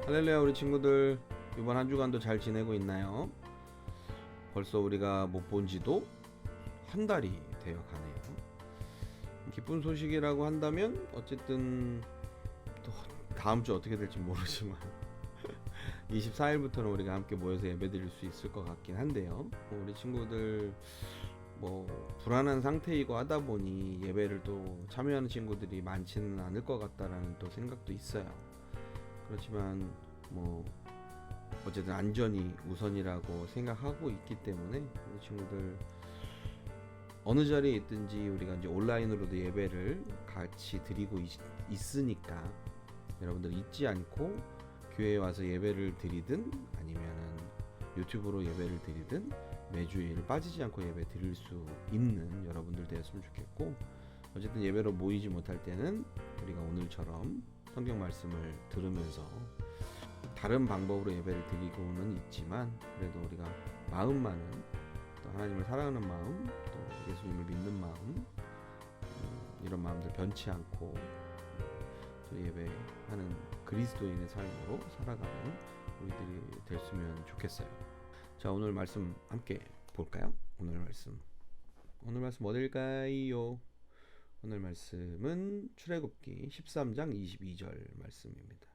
할렐루야 우리 친구들, 이번 한 주간도 잘 지내고 있나요? 벌써 우리가 못 본 지도 한 달이 되어 가네요. 기쁜 소식이라고 한다면 어쨌든 또 다음 주 어떻게 될지 모르지만 24일부터는 우리가 함께 모여서 예배드릴 수 있을 것 같긴 한데요. 우리 친구들 불안한 상태이고 하다 보니 예배를 또 참여하는 친구들이 많지는 않을 것 같다라는 또 생각도 있어요. 그렇지만 어쨌든 안전이 우선이라고 생각하고 있기 때문에 우리 친구들 어느 자리에 있든지 우리가 이제 온라인으로도 예배를 같이 드리고 있으니까 여러분들 잊지 않고 교회에 와서 예배를 드리든 아니면은 유튜브로 예배를 드리든 매주일 빠지지 않고 예배 드릴 수 있는 여러분들 되었으면 좋겠고, 어쨌든 예배로 모이지 못할 때는 우리가 오늘처럼 성경 말씀을 들으면서 다른 방법으로 예배를 드리고는 있지만 그래도 우리가 마음만은 또 하나님을 사랑하는 마음, 또 예수님을 믿는 마음, 이런 마음들 변치 않고 또 예배하는 그리스도인의 삶으로 살아가는 우리들이 됐으면 좋겠어요. 자, 오늘 말씀 함께 볼까요? 오늘 말씀 어딜까요? 오늘 말씀은 출애굽기 13장 22절 말씀입니다.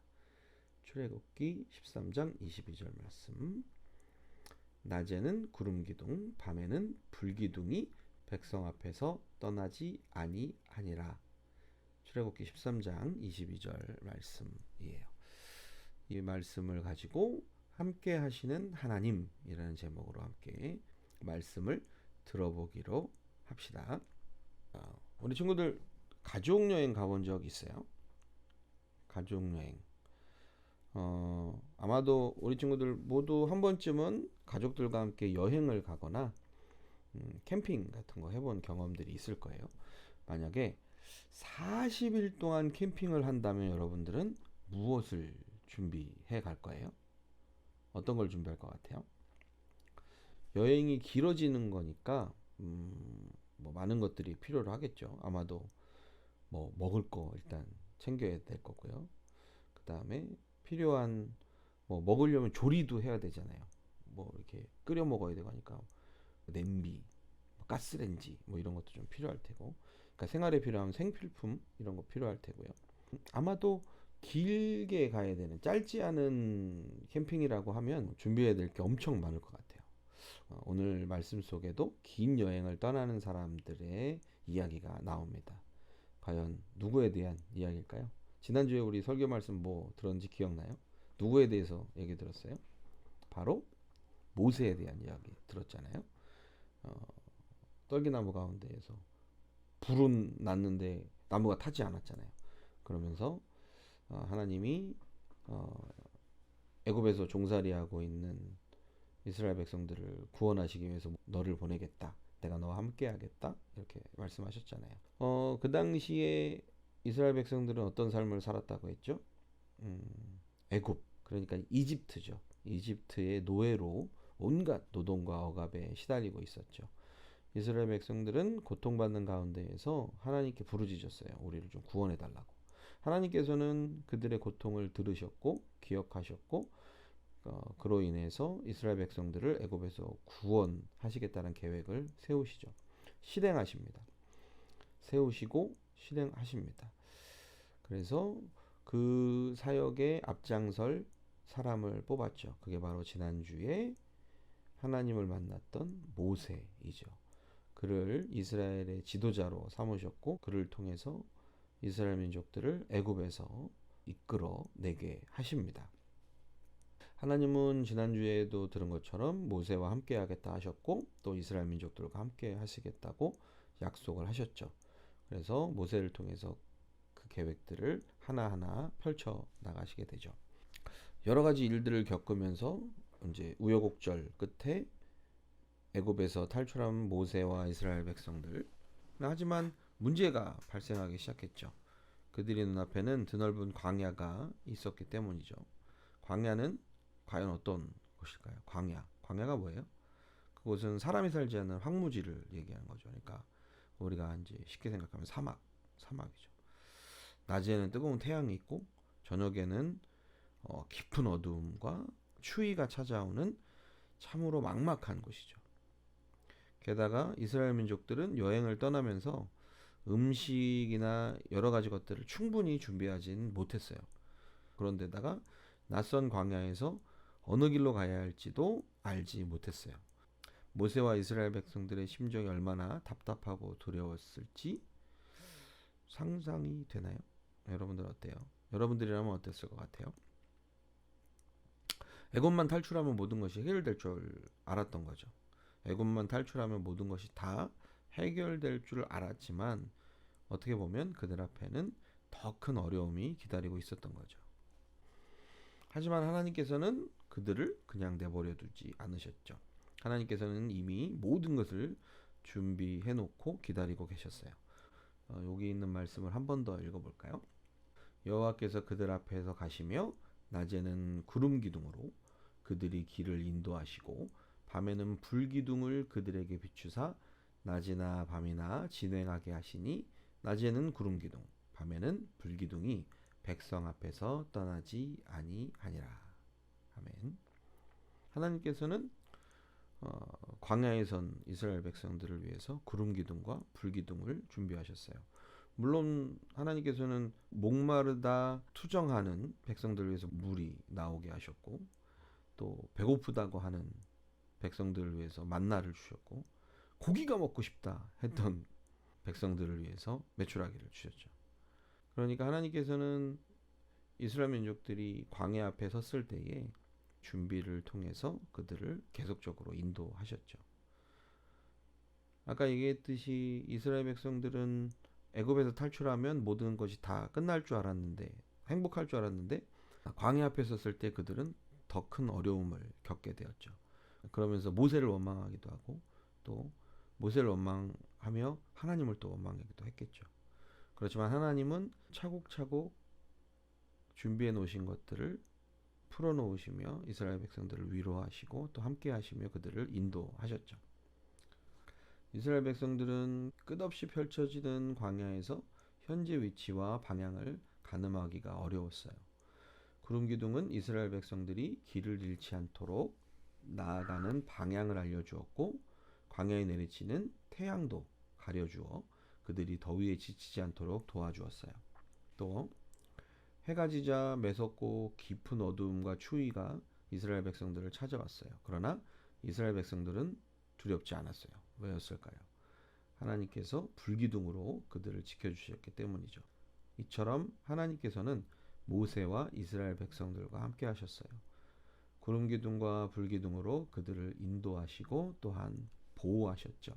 출애굽기 13장 22절 말씀. 낮에는 구름기둥, 밤에는 불기둥이 백성 앞에서 떠나지 아니하니라. 출애굽기 13장 22절 말씀이에요. 이 말씀을 가지고 함께 하시는 하나님이라는 제목으로 함께 말씀을 들어보기로 합시다. 우리 친구들 가족여행 가본 적 있어요? 가족여행. 아마도 우리 친구들 모두 한 번쯤은 가족들과 함께 여행을 가거나 캠핑 같은 거 해본 경험들이 있을 거예요. 만약에 40일 동안 캠핑을 한다면 여러분들은 무엇을 준비해 갈 거예요? 어떤 걸 준비할 것 같아요? 여행이 길어지는 거니까 많은 것들이 필요로 하겠죠. 아마도 먹을 거 일단 챙겨야 될 거고요. 그 다음에 필요한 먹으려면 조리도 해야 되잖아요. 이렇게 끓여 먹어야 되고 하니까 냄비, 가스레인지 이런 것도 좀 필요할 테고, 그러니까 생활에 필요한 생필품 이런 거 필요할 테고요. 아마도 길게 가야 되는, 짧지 않은 캠핑이라고 하면 준비해야 될 게 엄청 많을 것 같아요. 오늘 말씀 속에도 긴 여행을 떠나는 사람들의 이야기가 나옵니다. 과연 누구에 대한 이야기일까요? 지난주에 우리 설교 말씀 들었는지 기억나요? 누구에 대해서 얘기 들었어요? 바로 모세에 대한 이야기 들었잖아요. 떨기나무 가운데에서 불은 났는데 나무가 타지 않았잖아요. 그러면서 하나님이 애굽에서 종살이하고 있는 이스라엘 백성들을 구원하시기 위해서 너를 보내겠다, 내가 너와 함께 하겠다, 이렇게 말씀하셨잖아요. 그 당시에 이스라엘 백성들은 어떤 삶을 살았다고 했죠? 애굽, 그러니까 이집트죠. 이집트의 노예로 온갖 노동과 억압에 시달리고 있었죠. 이스라엘 백성들은 고통받는 가운데에서 하나님께 부르짖었어요. 우리를 좀 구원해 달라고. 하나님께서는 그들의 고통을 들으셨고 기억하셨고, 그로 인해서 이스라엘 백성들을 애굽에서 구원하시겠다는 계획을 세우시죠. 실행하십니다. 세우시고 실행하십니다. 그래서 그 사역에 앞장설 사람을 뽑았죠. 그게 바로 지난주에 하나님을 만났던 모세이죠. 그를 이스라엘의 지도자로 삼으셨고, 그를 통해서 이스라엘 민족들을 애굽에서 이끌어내게 하십니다. 하나님은 지난주에도 들은 것처럼 모세와 함께 하겠다 하셨고, 또 이스라엘 민족들과 함께 하시겠다고 약속을 하셨죠. 그래서 모세를 통해서 그 계획들을 하나하나 펼쳐 나가시게 되죠. 여러 가지 일들을 겪으면서 이제 우여곡절 끝에 애굽에서 탈출한 모세와 이스라엘 백성들. 하지만 문제가 발생하기 시작했죠. 그들의 눈앞에는 드넓은 광야가 있었기 때문이죠. 광야는 과연 어떤 곳일까요? 광야가 뭐예요? 그곳은 사람이 살지 않는 황무지를 얘기하는 거죠. 그러니까 우리가 이제 쉽게 생각하면 사막이죠. 낮에는 뜨거운 태양이 있고 저녁에는 깊은 어두움과 추위가 찾아오는 참으로 막막한 곳이죠. 게다가 이스라엘 민족들은 여행을 떠나면서 음식이나 여러 가지 것들을 충분히 준비하진 못했어요. 그런데다가 낯선 광야에서 어느 길로 가야 할지도 알지 못했어요. 모세와 이스라엘 백성들의 심정이 얼마나 답답하고 두려웠을지 상상이 되나요? 여러분들 어때요? 여러분들이라면 어땠을 것 같아요? 애굽만 탈출하면 모든 것이 해결될 줄 알았던 거죠. 애굽만 탈출하면 모든 것이 다 해결될 줄 알았지만 어떻게 보면 그들 앞에는 더 큰 어려움이 기다리고 있었던 거죠. 하지만 하나님께서는 그들을 그냥 내버려 두지 않으셨죠. 하나님께서는 이미 모든 것을 준비해 놓고 기다리고 계셨어요. 여기 있는 말씀을 한 번 더 읽어볼까요? 여호와께서 그들 앞에서 가시며 낮에는 구름 기둥으로 그들이 길을 인도하시고 밤에는 불 기둥을 그들에게 비추사 낮이나 밤이나 진행하게 하시니 낮에는 구름 기둥 밤에는 불 기둥이 백성 앞에서 떠나지 아니하니라. 아멘. 하나님께서는 광야에선 이스라엘 백성들을 위해서 구름 기둥과 불 기둥을 준비하셨어요. 물론 하나님께서는 목마르다 투정하는 백성들을 위해서 물이 나오게 하셨고 또 배고프다고 하는 백성들을 위해서 만나를 주셨고 고기가 먹고 싶다 했던 백성들을 위해서 메추라기를 주셨죠. 그러니까 하나님께서는 이스라엘 민족들이 광야 앞에 섰을 때에 준비를 통해서 그들을 계속적으로 인도하셨죠. 아까 얘기했듯이 이스라엘 백성들은 애굽에서 탈출하면 모든 것이 다 끝날 줄 알았는데 행복할 줄 알았는데 광야 앞에 섰을 때 그들은 더 큰 어려움을 겪게 되었죠. 그러면서 모세를 원망하기도 하고 또 모세를 원망하며 하나님을 또 원망하기도 했겠죠. 그렇지만 하나님은 차곡차곡 준비해 놓으신 것들을 풀어 놓으시며 이스라엘 백성들을 위로하시고 또 함께 하시며 그들을 인도하셨죠. 이스라엘 백성들은 끝없이 펼쳐지는 광야에서 현재 위치와 방향을 가늠하기가 어려웠어요. 구름 기둥은 이스라엘 백성들이 길을 잃지 않도록 나아가는 방향을 알려주었고 광야에 내리치는 태양도 가려주어 그들이 더위에 지치지 않도록 도와주었어요. 또 해가 지자 매섭고 깊은 어두움과 추위가 이스라엘 백성들을 찾아왔어요. 그러나 이스라엘 백성들은 두렵지 않았어요. 왜였을까요? 하나님께서 불기둥으로 그들을 지켜주셨기 때문이죠. 이처럼 하나님께서는 모세와 이스라엘 백성들과 함께 하셨어요. 구름 기둥과 불 기둥으로 그들을 인도하시고 또한 보호하셨죠.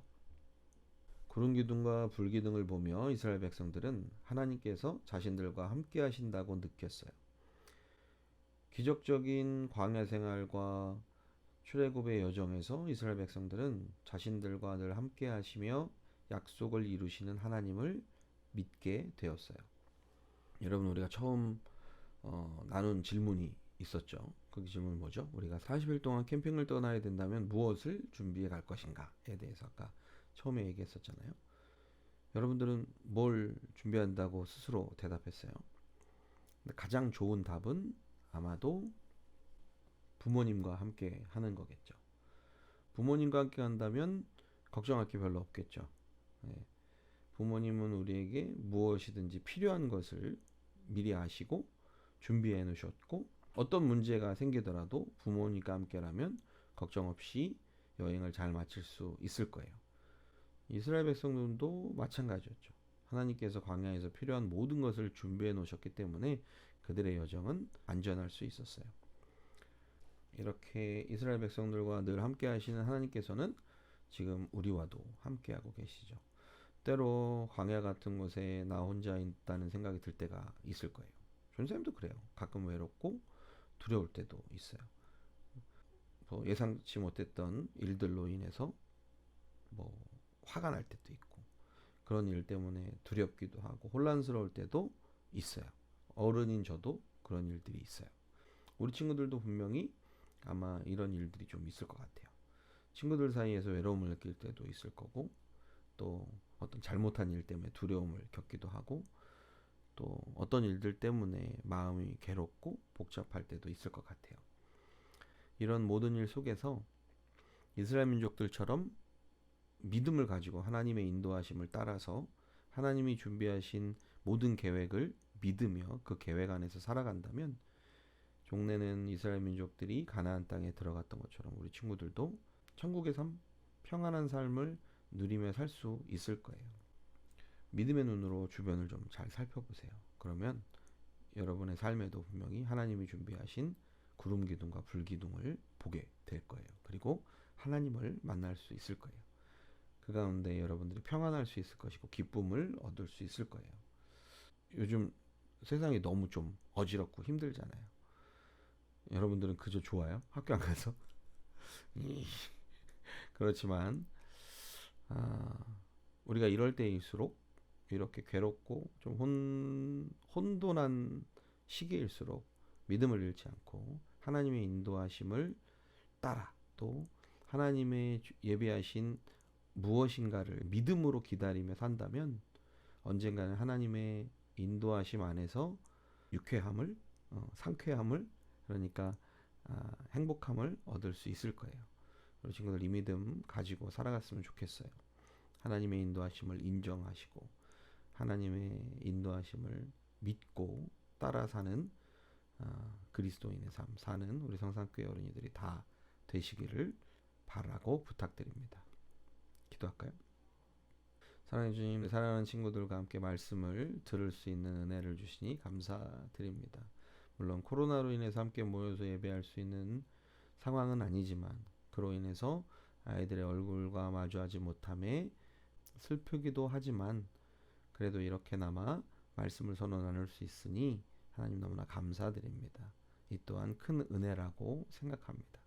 구름 기둥과 불 기둥을 보며 이스라엘 백성들은 하나님께서 자신들과 함께 하신다고 느꼈어요. 기적적인 광야 생활과 출애굽의 여정에서 이스라엘 백성들은 자신들과 늘 함께 하시며 약속을 이루시는 하나님을 믿게 되었어요. 여러분 우리가 처음 나눈 질문이 있었죠. 그 질문은 뭐죠? 우리가 40일 동안 캠핑을 떠나야 된다면 무엇을 준비해 갈 것인가에 대해서 아까 처음에 얘기했었잖아요. 여러분들은 뭘 준비한다고 스스로 대답했어요? 가장 좋은 답은 아마도 부모님과 함께 하는 거겠죠. 부모님과 함께 한다면 걱정할 게 별로 없겠죠. 네. 부모님은 우리에게 무엇이든지 필요한 것을 미리 아시고 준비해 놓으셨고 어떤 문제가 생기더라도 부모님과 함께라면 걱정 없이 여행을 잘 마칠 수 있을 거예요. 이스라엘 백성들도 마찬가지였죠. 하나님께서 광야에서 필요한 모든 것을 준비해 놓으셨기 때문에 그들의 여정은 안전할 수 있었어요. 이렇게 이스라엘 백성들과 늘 함께 하시는 하나님께서는 지금 우리와도 함께하고 계시죠. 때로 광야 같은 곳에 나 혼자 있다는 생각이 들 때가 있을 거예요. 존쌤도 그래요. 가끔 외롭고 두려울 때도 있어요. 예상치 못했던 일들로 인해서 화가 날 때도 있고 그런 일 때문에 두렵기도 하고 혼란스러울 때도 있어요. 어른인 저도 그런 일들이 있어요. 우리 친구들도 분명히 아마 이런 일들이 좀 있을 것 같아요. 친구들 사이에서 외로움을 느낄 때도 있을 거고 또 어떤 잘못한 일 때문에 두려움을 겪기도 하고 또 어떤 일들 때문에 마음이 괴롭고 복잡할 때도 있을 것 같아요. 이런 모든 일 속에서 이스라엘 민족들처럼 믿음을 가지고 하나님의 인도하심을 따라서 하나님이 준비하신 모든 계획을 믿으며 그 계획 안에서 살아간다면 종래는 이스라엘 민족들이 가나안 땅에 들어갔던 것처럼 우리 친구들도 천국의 삶, 평안한 삶을 누리며 살 수 있을 거예요. 믿음의 눈으로 주변을 좀 잘 살펴보세요. 그러면 여러분의 삶에도 분명히 하나님이 준비하신 구름 기둥과 불 기둥을 보게 될 거예요. 그리고 하나님을 만날 수 있을 거예요. 그 가운데 여러분들이 평안할 수 있을 것이고 기쁨을 얻을 수 있을 거예요. 요즘 세상이 너무 좀 어지럽고 힘들잖아요. 여러분들은 그저 좋아요? 학교 안 가서? 그렇지만 우리가 이럴 때일수록 이렇게 괴롭고 좀 혼돈한 시기일수록 믿음을 잃지 않고 하나님의 인도하심을 따라 또 하나님의 예비하신 무엇인가를 믿음으로 기다리며 산다면 언젠가는 하나님의 인도하심 안에서 유쾌함을, 상쾌함을, 그러니까 행복함을 얻을 수 있을 거예요. 우리 친구들 이 믿음 가지고 살아갔으면 좋겠어요. 하나님의 인도하심을 인정하시고 하나님의 인도하심을 믿고 따라 사는 그리스도인의 삶 사는 우리 성산교회 어린이들이 다 되시기를 바라고 부탁드립니다. 기도할까요? 사랑해 주님, 사랑하는 친구들과 함께 말씀을 들을 수 있는 은혜를 주시니 감사드립니다. 물론 코로나로 인해서 함께 모여서 예배할 수 있는 상황은 아니지만 그로 인해서 아이들의 얼굴과 마주하지 못함에 슬프기도 하지만 그래도 이렇게나마 말씀을 서로 나눌 수 있으니 하나님 너무나 감사드립니다. 이 또한 큰 은혜라고 생각합니다.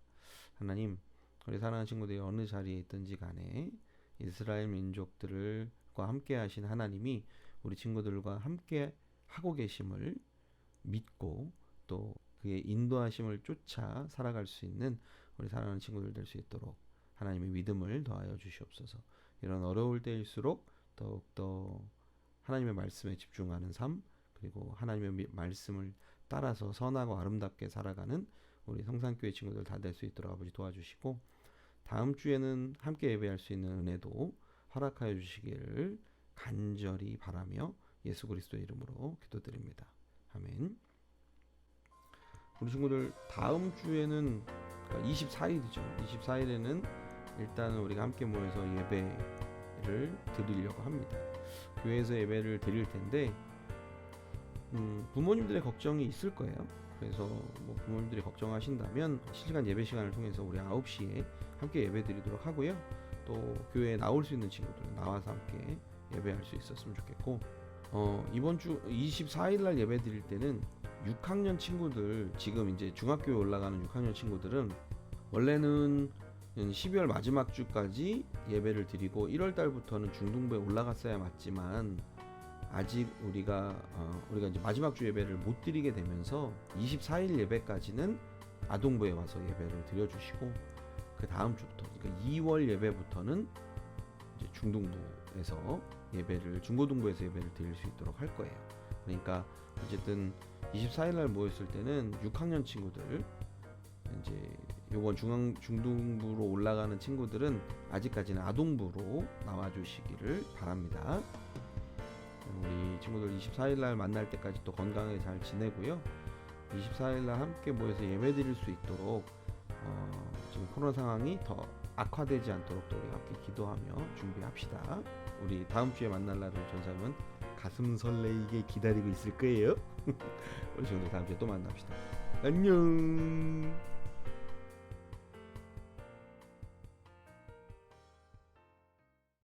하나님, 우리 사랑하는 친구들이 어느 자리에 있든지 간에 이스라엘 민족들과 함께 하신 하나님이 우리 친구들과 함께 하고 계심을 믿고 또 그의 인도하심을 쫓아 살아갈 수 있는 우리 사랑하는 친구들 될 수 있도록 하나님의 믿음을 더하여 주시옵소서. 이런 어려울 때일수록 더욱더 하나님의 말씀에 집중하는 삶, 그리고 하나님의 말씀을 따라서 선하고 아름답게 살아가는 우리 성산교회 친구들 다 될 수 있도록 아버지 도와주시고, 다음 주에는 함께 예배할 수 있는 은혜도 허락하여 주시기를 간절히 바라며 예수 그리스도의 이름으로 기도드립니다. 아멘. 우리 친구들 다음 주에는 24일이죠. 24일에는 일단 우리가 함께 모여서 예배를 드리려고 합니다. 교회에서 예배를 드릴 텐데 부모님들의 걱정이 있을 거예요. 그래서 뭐 부모님들이 걱정하신다면 실시간 예배 시간을 통해서 우리 9시에 함께 예배 드리도록 하고요. 또 교회에 나올 수 있는 친구들 나와서 함께 예배할 수 있었으면 좋겠고, 이번 주 24일 날 예배 드릴 때는 6학년 친구들, 지금 이제 중학교에 올라가는 6학년 친구들은 원래는 12월 마지막 주까지 예배를 드리고 1월 달부터는 중등부에 올라갔어야 맞지만 아직 우리가 이제 마지막 주 예배를 못 드리게 되면서 24일 예배까지는 아동부에 와서 예배를 드려주시고, 그 다음 주부터 그러니까 2월 예배부터는 이제 중등부에서 예배를 중고등부에서 예배를 드릴 수 있도록 할 거예요. 그러니까 어쨌든 24일 날 모였을 때는 6학년 친구들, 이제 요번 중등부로 올라가는 친구들은 아직까지는 아동부로 나와주시기를 바랍니다. 우리 친구들 24일 날 만날 때까지 또 건강하게 잘 지내고요. 24일 날 함께 모여서 예배 드릴 수 있도록 지금 코로나 상황이 더 악화되지 않도록 또 우리 함께 기도하며 준비합시다. 우리 다음 주에 만날 날을 전사님은 가슴 설레이게 기다리고 있을 거예요. 우리 친구들 다음 주에 또 만납시다. 안녕.